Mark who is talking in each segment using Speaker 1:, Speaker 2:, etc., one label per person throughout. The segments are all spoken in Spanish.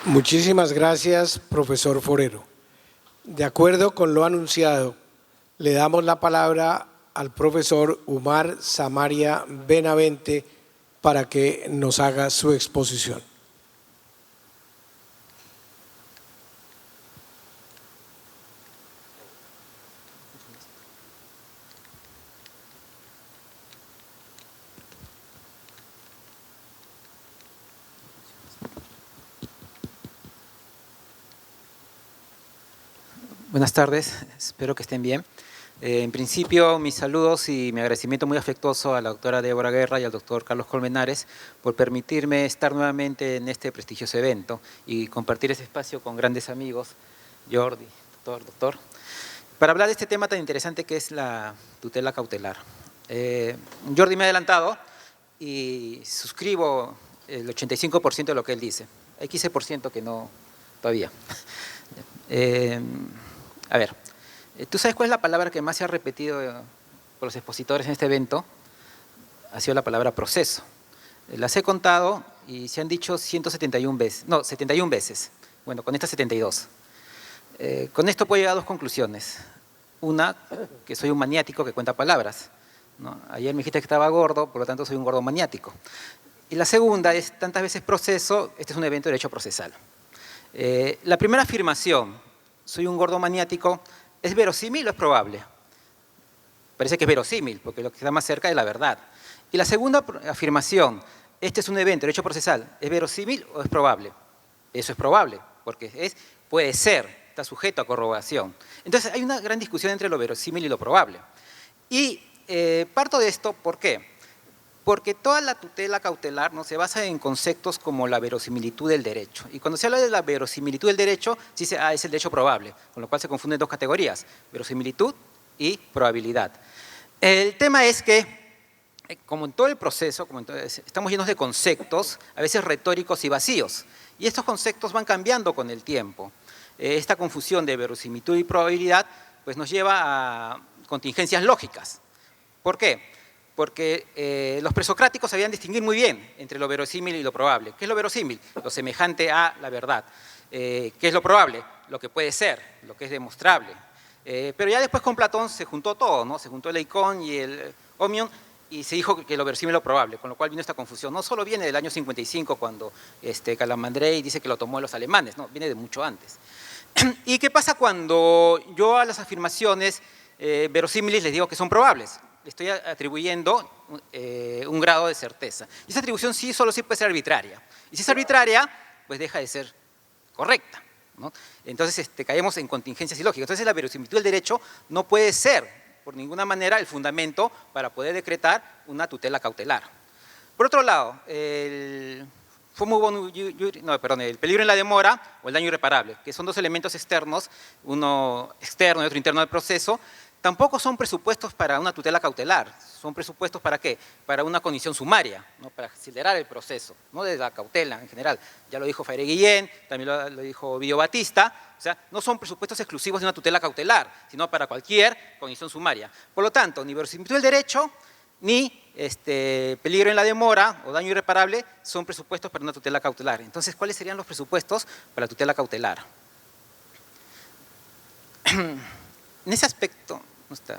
Speaker 1: Muchísimas gracias, profesor Forero. De acuerdo con lo anunciado, le damos la palabra al profesor Umar Samaria Benavente para que nos haga su exposición.
Speaker 2: Buenas tardes, espero que estén bien. En principio, mis saludos y mi agradecimiento muy afectuoso a la doctora Débora Guerra y al doctor Carlos Colmenares por permitirme estar nuevamente en este prestigioso evento y compartir ese espacio con grandes amigos, Jordi, doctor, para hablar de este tema tan interesante que es la tutela cautelar. Jordi me ha adelantado y suscribo el 85% de lo que él dice. Hay 15% que no, todavía. A ver, ¿tú sabes cuál es la palabra que más se ha repetido por los expositores en este evento? Ha sido la palabra proceso. Las he contado y se han dicho 171 veces, no, 71 veces. Bueno, con estas 72. Con esto puedo llegar a dos conclusiones. Una, que soy un maniático que cuenta palabras, ¿no? Ayer me dijiste que estaba gordo, por lo tanto soy un gordo maniático. Y la segunda es, tantas veces proceso, este es un evento de derecho procesal. La primera afirmación, soy un gordo maniático, ¿es verosímil o es probable? Parece que es verosímil, porque lo que está más cerca es la verdad. Y la segunda afirmación, este es un evento de derecho procesal, ¿es verosímil o es probable? Eso es probable, porque puede ser, está sujeto a corroboración. Entonces hay una gran discusión entre lo verosímil y lo probable. Y parto de esto, ¿por qué? Porque toda la tutela cautelar, ¿no?, se basa en conceptos como la verosimilitud del derecho. Y cuando se habla de la verosimilitud del derecho, se dice, es el derecho probable, con lo cual se confunden dos categorías, verosimilitud y probabilidad. El tema es que, como en todo el proceso, estamos llenos de conceptos, a veces retóricos y vacíos. Y estos conceptos van cambiando con el tiempo. Esta confusión de verosimilitud y probabilidad pues, nos lleva a contingencias lógicas. ¿Por qué? Porque los presocráticos sabían distinguir muy bien entre lo verosímil y lo probable. ¿Qué es lo verosímil? Lo semejante a la verdad. ¿Qué es lo probable? Lo que puede ser, lo que es demostrable. Pero ya después con Platón se juntó todo, ¿no? Se juntó el eikon y el homion y se dijo que lo verosímil es lo probable, con lo cual vino esta confusión. No solo viene del año 55 cuando Calamandrei dice que lo tomó de los alemanes, no, viene de mucho antes. ¿Y qué pasa cuando yo a las afirmaciones verosímiles les digo que son probables? Le estoy atribuyendo un grado de certeza. Y esa atribución solo puede ser arbitraria. Y si es arbitraria, pues deja de ser correcta, ¿no? Entonces caemos en contingencias ilógicas. Entonces la verosimilitud del derecho no puede ser, por ninguna manera, el fundamento para poder decretar una tutela cautelar. Por otro lado, el peligro en la demora o el daño irreparable, que son dos elementos externos, uno externo y otro interno del proceso, tampoco son presupuestos para una tutela cautelar. ¿Son presupuestos para qué? Para una condición sumaria, ¿no? Para acelerar el proceso, no de la cautela en general. Ya lo dijo Faire Guillén, también lo dijo Vio Batista. O sea, no son presupuestos exclusivos de una tutela cautelar, sino para cualquier condición sumaria. Por lo tanto, ni verosimilitud del derecho, ni peligro en la demora o daño irreparable son presupuestos para una tutela cautelar. Entonces, ¿cuáles serían los presupuestos para la tutela cautelar? En ese aspecto, no está.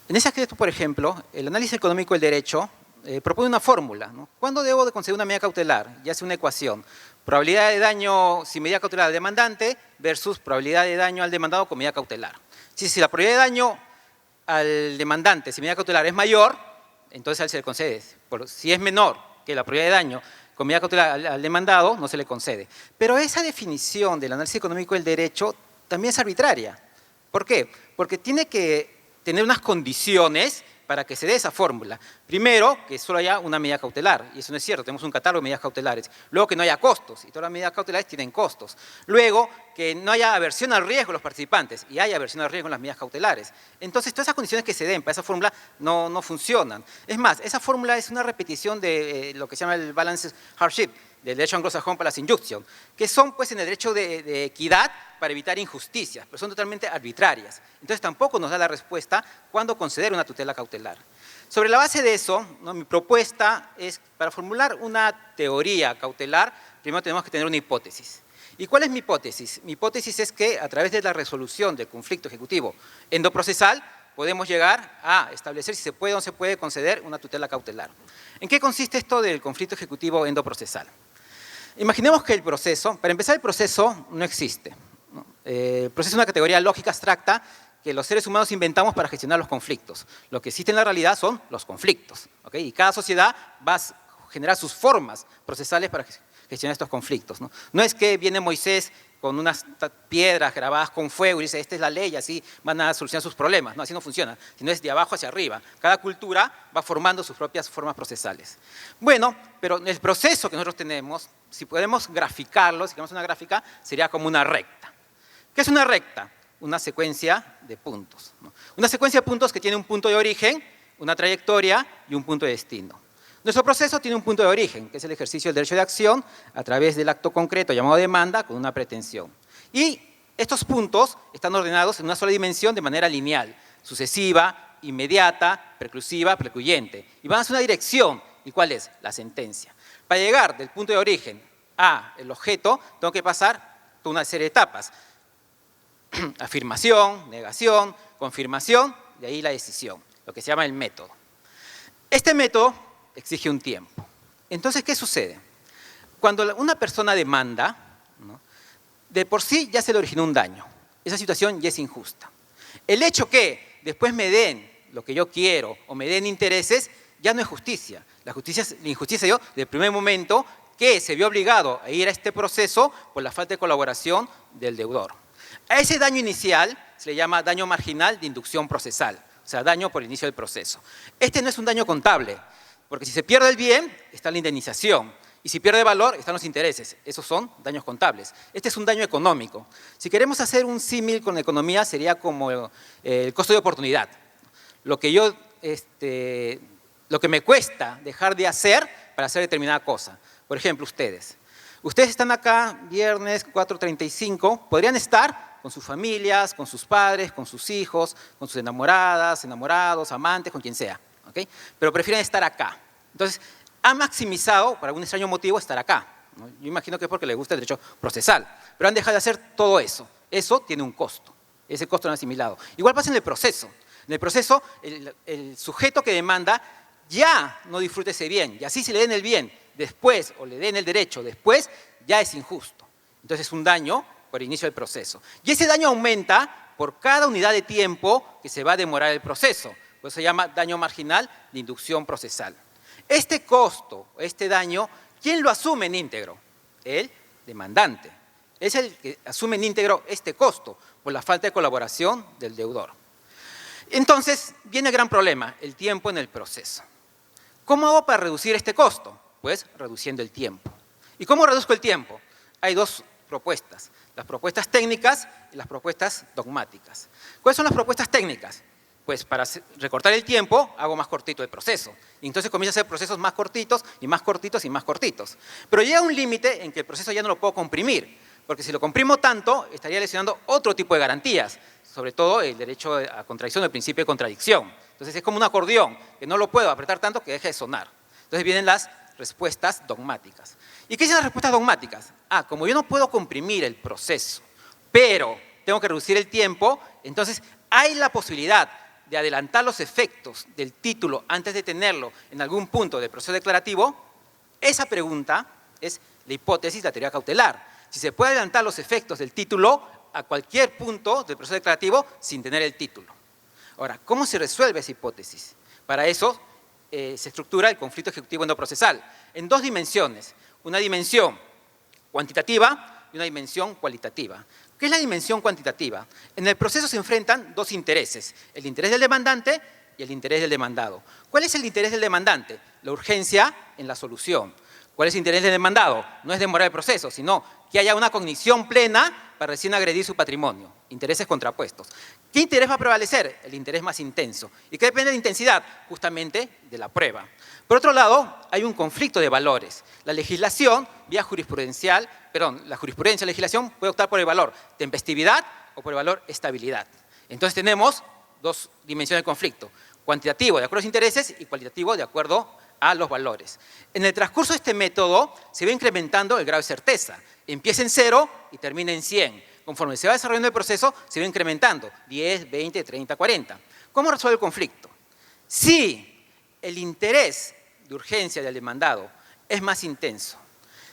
Speaker 2: En ese aspecto, por ejemplo, el análisis económico del derecho propone una fórmula, ¿no? ¿Cuándo debo de conceder una medida cautelar? Ya hace una ecuación. Probabilidad de daño sin medida cautelar al demandante versus probabilidad de daño al demandado con medida cautelar. Si la probabilidad de daño al demandante sin medida cautelar es mayor, entonces a él se le concede. Si es menor que la probabilidad de daño con medida cautelar al demandado, no se le concede. Pero esa definición del análisis económico del derecho también es arbitraria. ¿Por qué? Porque tiene que tener unas condiciones para que se dé esa fórmula. Primero, que solo haya una medida cautelar, y eso no es cierto, tenemos un catálogo de medidas cautelares. Luego, que no haya costos, y todas las medidas cautelares tienen costos. Luego, que no haya aversión al riesgo de los participantes, y hay aversión al riesgo en las medidas cautelares. Entonces, todas esas condiciones que se den para esa fórmula no funcionan. Es más, esa fórmula es una repetición de lo que se llama el balance hardship, del derecho anglosajón para las injunction, que son pues en el derecho de equidad para evitar injusticias, pero son totalmente arbitrarias. Entonces tampoco nos da la respuesta cuándo conceder una tutela cautelar. Sobre la base de eso, ¿no?, mi propuesta es, para formular una teoría cautelar, primero tenemos que tener una hipótesis. ¿Y cuál es mi hipótesis? Mi hipótesis es que a través de la resolución del conflicto ejecutivo endoprocesal podemos llegar a establecer si se puede o no se puede conceder una tutela cautelar. ¿En qué consiste esto del conflicto ejecutivo endoprocesal? Imaginemos que el proceso, para empezar el proceso no existe, ¿no? El proceso es una categoría lógica abstracta que los seres humanos inventamos para gestionar los conflictos. Lo que existe en la realidad son los conflictos, ¿ok? Y cada sociedad va a generar sus formas procesales para gestionar estos conflictos, ¿no? No es que viene Moisés con unas piedras grabadas con fuego y dice, esta es la ley, así van a solucionar sus problemas. No, así no funciona, sino es de abajo hacia arriba. Cada cultura va formando sus propias formas procesales. Bueno, pero el proceso que nosotros tenemos, si podemos graficarlo, si queremos una gráfica, sería como una recta. ¿Qué es una recta? Una secuencia de puntos, ¿no? Una secuencia de puntos que tiene un punto de origen, una trayectoria y un punto de destino. Nuestro proceso tiene un punto de origen, que es el ejercicio del derecho de acción a través del acto concreto llamado demanda con una pretensión. Y estos puntos están ordenados en una sola dimensión de manera lineal, sucesiva, inmediata, preclusiva, precluyente. Y van hacia una dirección. ¿Y cuál es? La sentencia. Para llegar del punto de origen al objeto, tengo que pasar toda una serie de etapas. Afirmación, negación, confirmación, de ahí la decisión, lo que se llama el método. Este método exige un tiempo. Entonces, ¿qué sucede? Cuando una persona demanda, ¿no?, de por sí ya se le originó un daño. Esa situación ya es injusta. El hecho que después me den lo que yo quiero o me den intereses, ya no es justicia. La injusticia dio del primer momento que se vio obligado a ir a este proceso por la falta de colaboración del deudor. A ese daño inicial se le llama daño marginal de inducción procesal, o sea, daño por el inicio del proceso. Este no es un daño contable, porque si se pierde el bien, está la indemnización, y si pierde valor, están los intereses. Esos son daños contables. Este es un daño económico. Si queremos hacer un símil con la economía, sería como el costo de oportunidad. Lo que me cuesta dejar de hacer para hacer determinada cosa. Por ejemplo, ustedes están acá viernes 4:35, podrían estar con sus familias, con sus padres, con sus hijos, con sus enamoradas, enamorados, amantes, con quien sea, ¿okay? Pero prefieren estar acá. Entonces, han maximizado, por algún extraño motivo, estar acá, ¿no? Yo imagino que es porque les gusta el derecho procesal, pero han dejado de hacer todo eso. Eso tiene un costo. Ese costo no es asimilado. Igual pasa en el proceso. En el proceso, el sujeto que demanda ya no disfruta ese bien, y así se le den el bien después, o le den el derecho después, ya es injusto. Entonces es un daño por inicio del proceso. Y ese daño aumenta por cada unidad de tiempo que se va a demorar el proceso. Por eso se llama daño marginal de inducción procesal. Este costo, este daño, ¿quién lo asume en íntegro? El demandante. Es el que asume en íntegro este costo por la falta de colaboración del deudor. Entonces, viene el gran problema, el tiempo en el proceso. ¿Cómo hago para reducir este costo? Pues reduciendo el tiempo. ¿Y cómo reduzco el tiempo? Hay dos propuestas, las propuestas técnicas y las propuestas dogmáticas. ¿Cuáles son las propuestas técnicas? Pues para recortar el tiempo, hago más cortito el proceso. Y entonces comienzo a hacer procesos más cortitos y más cortitos y más cortitos. Pero llega un límite en que el proceso ya no lo puedo comprimir, porque si lo comprimo tanto, estaría lesionando otro tipo de garantías, sobre todo el derecho a contradicción, el principio de contradicción. Entonces es como un acordeón, que no lo puedo apretar tanto que deje de sonar. Entonces vienen las respuestas dogmáticas. ¿Y qué dicen las respuestas dogmáticas? Como yo no puedo comprimir el proceso, pero tengo que reducir el tiempo, entonces hay la posibilidad de adelantar los efectos del título antes de tenerlo en algún punto del proceso declarativo. Esa pregunta es la hipótesis de la teoría cautelar. Si se puede adelantar los efectos del título a cualquier punto del proceso declarativo sin tener el título. Ahora, ¿cómo se resuelve esa hipótesis? Para eso se estructura el conflicto ejecutivo endoprocesal en dos dimensiones. Una dimensión cuantitativa y una dimensión cualitativa. ¿Qué es la dimensión cuantitativa? En el proceso se enfrentan dos intereses, el interés del demandante y el interés del demandado. ¿Cuál es el interés del demandante? La urgencia en la solución. ¿Cuál es el interés del demandado? No es demorar el proceso, sino que haya una cognición plena para recién agredir su patrimonio. Intereses contrapuestos. ¿Qué interés va a prevalecer? El interés más intenso. ¿Y qué depende de la intensidad? Justamente de la prueba. Por otro lado, hay un conflicto de valores. La legislación, vía jurisprudencial, la jurisprudencia, la legislación puede optar por el valor tempestividad o por el valor estabilidad. Entonces tenemos dos dimensiones de conflicto. Cuantitativo de acuerdo a los intereses y cualitativo de acuerdo a los valores. En el transcurso de este método se va incrementando el grado de certeza. Empieza en 0 y termina en 100. Conforme se va desarrollando el proceso, se va incrementando 10, 20, 30, 40. ¿Cómo resuelve el conflicto? Si el interés de urgencia del demandado es más intenso,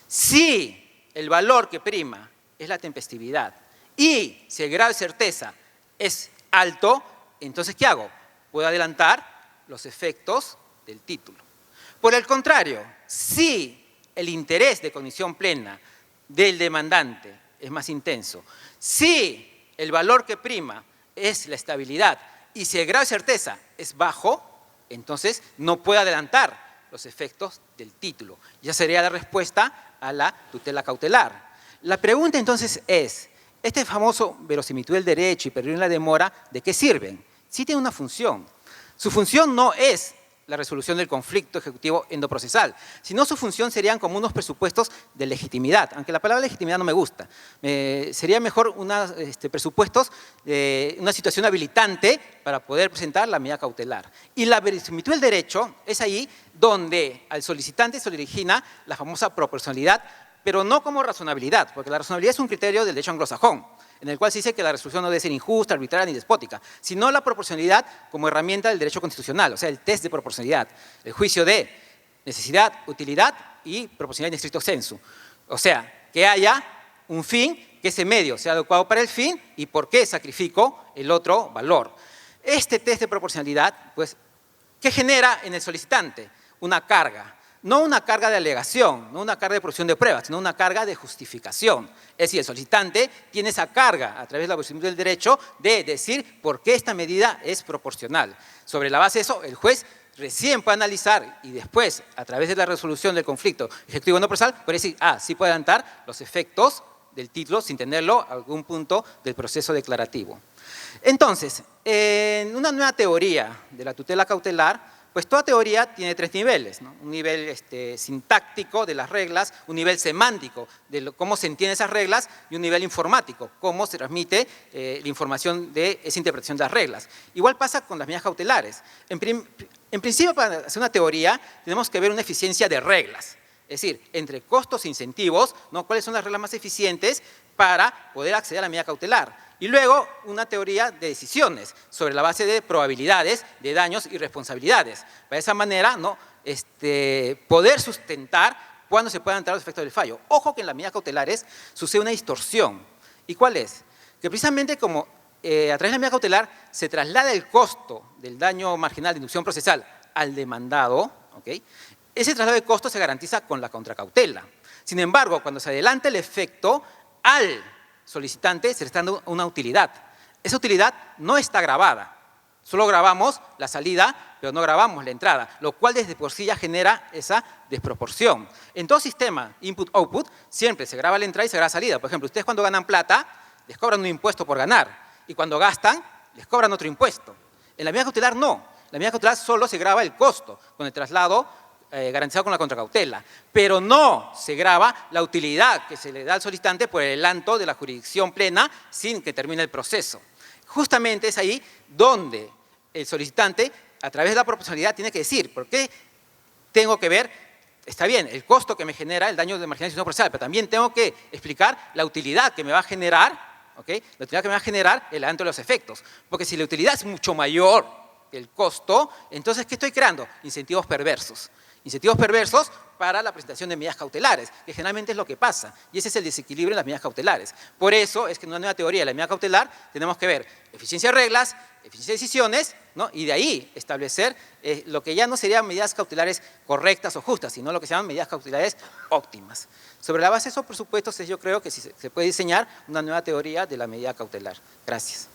Speaker 2: si el valor que prima es la tempestividad y si el grado de certeza es alto, entonces ¿qué hago? Puedo adelantar los efectos del título. Por el contrario, si el interés de cognición plena del demandante es más intenso, si el valor que prima es la estabilidad y si el grado de certeza es bajo, entonces no puedo adelantar los efectos del título. Ya sería la respuesta a la tutela cautelar. La pregunta entonces es, este famoso verosimilitud del derecho y peligro en la demora, ¿de qué sirven? Sí tiene una función. Su función no es la resolución del conflicto ejecutivo endoprocesal, sino su función serían como unos presupuestos de legitimidad, aunque la palabra legitimidad no me gusta. Sería mejor unos presupuestos de una situación habilitante para poder presentar la medida cautelar. Y la verosimilitud del derecho es ahí donde al solicitante se le origina la famosa proporcionalidad, pero no como razonabilidad, porque la razonabilidad es un criterio del derecho anglosajón, en el cual se dice que la resolución no debe ser injusta, arbitraria ni despótica, sino la proporcionalidad como herramienta del derecho constitucional, o sea, el test de proporcionalidad, el juicio de necesidad, utilidad y proporcionalidad en estricto sensu. O sea, que haya un fin, que ese medio sea adecuado para el fin y por qué sacrifico el otro valor. Este test de proporcionalidad, pues, ¿qué genera en el solicitante? Una carga. No una carga de alegación, no una carga de producción de pruebas, sino una carga de justificación. Es decir, el solicitante tiene esa carga a través de la verosimilitud del derecho de decir por qué esta medida es proporcional. Sobre la base de eso, el juez recién puede analizar y después, a través de la resolución del conflicto ejecutivo no procesal, puede decir, sí puede adelantar los efectos del título sin tenerlo a algún punto del proceso declarativo. Entonces, en una nueva teoría de la tutela cautelar, pues toda teoría tiene tres niveles, ¿no? Un nivel sintáctico de las reglas, un nivel semántico de cómo se entienden esas reglas y un nivel informático, cómo se transmite la información de esa interpretación de las reglas. Igual pasa con las medidas cautelares. En principio, para hacer una teoría, tenemos que ver una eficiencia de reglas. Es decir, entre costos e incentivos, ¿no? ¿Cuáles son las reglas más eficientes para poder acceder a la medida cautelar? Y luego una teoría de decisiones sobre la base de probabilidades, de daños y responsabilidades. De esa manera, ¿no? Poder sustentar cuándo se puedan entrar los efectos del fallo. Ojo que en las medidas cautelares sucede una distorsión. ¿Y cuál es? Que precisamente como a través de la medida cautelar se traslada el costo del daño marginal de inducción procesal al demandado, ¿okay? Ese traslado de costo se garantiza con la contracautela. Sin embargo, cuando se adelanta el efecto al solicitante, se le está dando una utilidad. Esa utilidad no está grabada. Solo grabamos la salida, pero no grabamos la entrada, lo cual desde por sí ya genera esa desproporción. En todo sistema input-output siempre se graba la entrada y se graba la salida. Por ejemplo, ustedes cuando ganan plata, les cobran un impuesto por ganar. Y cuando gastan, les cobran otro impuesto. En la medida cautelar no. En la medida cautelar solo se graba el costo con el traslado garantizado con la contracautela, pero no se graba la utilidad que se le da al solicitante por el adelanto de la jurisdicción plena sin que termine el proceso. Justamente es ahí donde el solicitante, a través de la proporcionalidad, tiene que decir por qué tengo que ver, está bien, el costo que me genera el daño de marginalización procesal, pero también tengo que explicar la utilidad que me va a generar, ¿okay? La utilidad que me va a generar el adelanto de los efectos, porque si la utilidad es mucho mayor que el costo, entonces ¿qué estoy creando? Incentivos perversos. Incentivos perversos para la presentación de medidas cautelares, que generalmente es lo que pasa, y ese es el desequilibrio en las medidas cautelares. Por eso es que en una nueva teoría de la medida cautelar tenemos que ver eficiencia de reglas, eficiencia de decisiones, ¿no? Y de ahí establecer lo que ya no serían medidas cautelares correctas o justas, sino lo que se llaman medidas cautelares óptimas. Sobre la base de esos presupuestos yo creo que sí se puede diseñar una nueva teoría de la medida cautelar. Gracias.